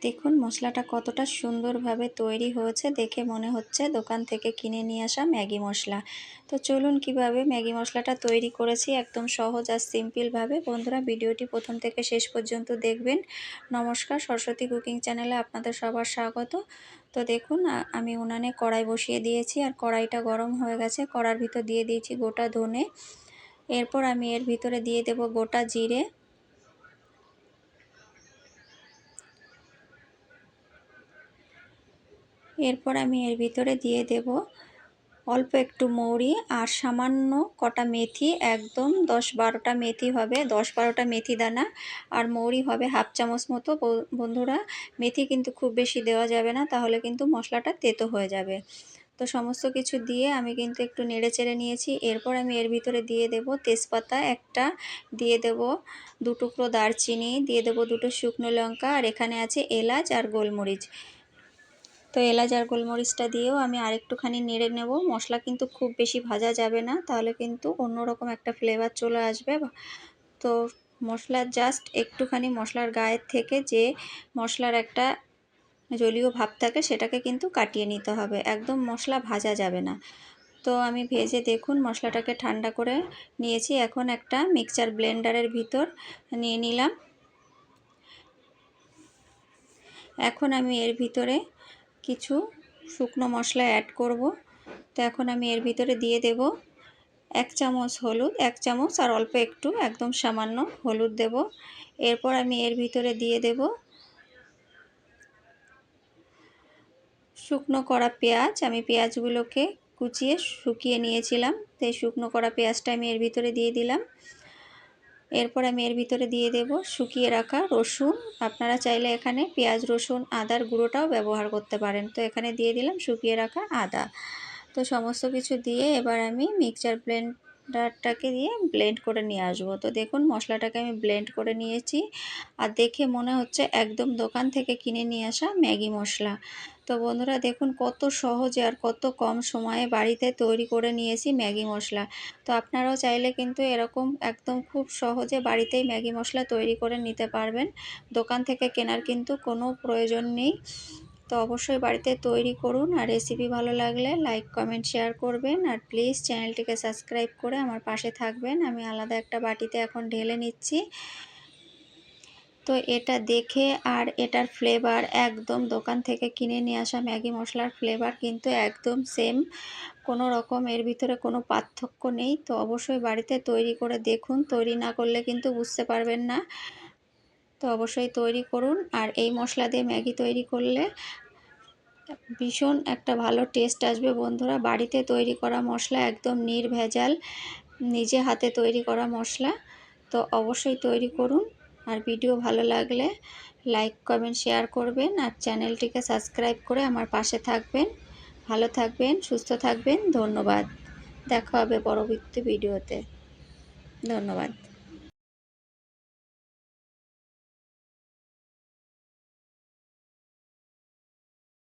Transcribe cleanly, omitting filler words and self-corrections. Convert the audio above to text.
দেখুন মশলাটা কতটা সুন্দরভাবে তৈরি হয়েছে, দেখে মনে হচ্ছে দোকান থেকে কিনে নিয়ে আসা ম্যাগি মশলা। তো চলুন কিভাবে ম্যাগি মশলাটা তৈরি করেছি একদম সহজ আর সিম্পলভাবে। বন্ধুরা ভিডিওটি প্রথম থেকে শেষ পর্যন্ত দেখবেন। নমস্কার, সরস্বতী কুকিং চ্যানেলে আপনাদের সবার স্বাগত। তো দেখুন আমি উনানে কড়াই বসিয়ে দিয়েছি আর কড়াইটা গরম হয়ে গেছে। কড়ার ভিতর দিয়ে দিয়েছি গোটা ধনে, এরপর আমি এর ভিতরে দিয়ে দেব গোটা জিরে, এরপর আমি এর ভিতরে দিয়ে দেব অল্প একটু মৌরি আর সামান্য কটা মেথি, একদম 10-12টা মেথি হবে, 10-12টা মেথি দানা, আর মৌরি হবে হাফ চামচ মতো। বন্ধুরা মেথি কিন্তু খুব বেশি দেওয়া যাবে না, তাহলে কিন্তু মশলাটা তেতো হয়ে যাবে। তো সমস্ত কিছু দিয়ে আমি কিন্তু একটু নেড়ে চেড়ে নিয়েছি। এরপর আমি এর ভিতরে দিয়ে দেব তেজপাতা একটা, দিয়ে দেব 2 টুকরো দারচিনি, দিয়ে দেব 2টো শুকনো লঙ্কা, আর এখানে আছে এলাচ আর গোলমরিচ। তো এলাচ আর গোলমরিচটা দিয়েও আমি আরেকটুখানি নেড়ে নেব। মশলা কিন্তু খুব বেশি ভাজা যাবে না, তাহলে কিন্তু অন্যরকম একটা ফ্লেভার চলে আসবে। তো মশলা জাস্ট একটুখানি মশলার গায়ের থেকে যে মশলার একটা জলীয় ভাব থাকে সেটাকে কিন্তু কাটিয়ে নিতে হবে, একদম মশলা ভাজা যাবে না। তো আমি ভেজে দেখুন মশলাটাকে ঠান্ডা করে নিয়েছি। এখন একটা মিক্সচার ব্লেন্ডারের ভিতর নিয়ে নিলাম। এখন আমি এর ভিতরে কিছু শুকনো মশলা অ্যাড করব। তো এখন আমি এর ভিতরে দিয়ে দেব 1 চামচ হলুদ, 1 চামচ আর অল্প একটু, একদম সামান্য হলুদ দেব। এরপর আমি এর ভিতরে দিয়ে দেব শুকনো করা পেঁয়াজ। আমি পেঁয়াজগুলোকে কুচিয়ে শুকিয়ে নিয়েছিলাম, তো এই শুকনো করা পেঁয়াজটা আমি এর ভিতরে দিয়ে দিলাম। এরপর আমি এর ভিতরে দিয়ে দেব শুকিয়ে রাখা রসুন। আপনারা চাইলে এখানে পেঁয়াজ রসুন আদার গুঁড়োটাও ব্যবহার করতে পারেন। তো এখানে দিয়ে দিলাম শুকিয়ে রাখা আদা। তো সমস্ত কিছু দিয়ে এবার আমি মিক্সচার ব্লেন্ডারটাকে দিয়ে ব্লেন্ড করে নিয়ে আসবো। তো দেখুন মশলাটাকে আমি ব্লেন্ড করে নিয়েছি, আর দেখে মনে হচ্ছে একদম দোকান থেকে কিনে নিয়ে আসা ম্যাগি মশলা। তো বন্ধুরা দেখুন কত সহজে আর কত কম সময়ে বাড়িতে তৈরি করে নিয়েছি ম্যাগি মশলা। তো আপনারাও চাইলে কিন্তু এরকম একদম খুব সহজে বাড়িতেই ম্যাগি মশলা তৈরি করে নিতে পারবেন। দোকান থেকে কেনার কিন্তু কোনো প্রয়োজন নেই। তো অবশ্যই বাড়িতে তৈরি করুন, আর রেসিপি ভালো লাগলে লাইক কমেন্ট শেয়ার করবেন, আর প্লিজ চ্যানেলটিকে সাবস্ক্রাইব করে আমার পাশে থাকবেন। আমি আলাদা একটা বাটিতে এখন ঢেলে নিচ্ছি। তো এটা দেখে আর এটার ফ্লেভার একদম দোকান থেকে কিনে নিয়ে আসা ম্যাগি মশলার ফ্লেভার কিন্তু একদম সেম, কোনো রকম এর ভিতরে কোনো পার্থক্য নেই। তো অবশ্যই বাড়িতে তৈরি করে দেখুন, তৈরি না করলে কিন্তু বুঝতে পারবেন না। তো অবশ্যই তৈরি করুন, আর এই মশলা দিয়ে ম্যাগি তৈরি করলে ভীষণ একটা ভালো টেস্ট আসবে। বন্ধুরা বাড়িতে তৈরি করা মশলা, একদম নির্ভেজাল, নিজে হাতে তৈরি করা মশলা। তো অবশ্যই তৈরি করুন, আর ভিডিও ভালো লাগলে লাইক কমেন্ট শেয়ার করবেন, আর চ্যানেলটিকে সাবস্ক্রাইব করে আমার পাশে থাকবেন। ভালো থাকবেন, সুস্থ থাকবেন। ধন্যবাদ। দেখা হবে পরবর্তী ভিডিওতে। ধন্যবাদ।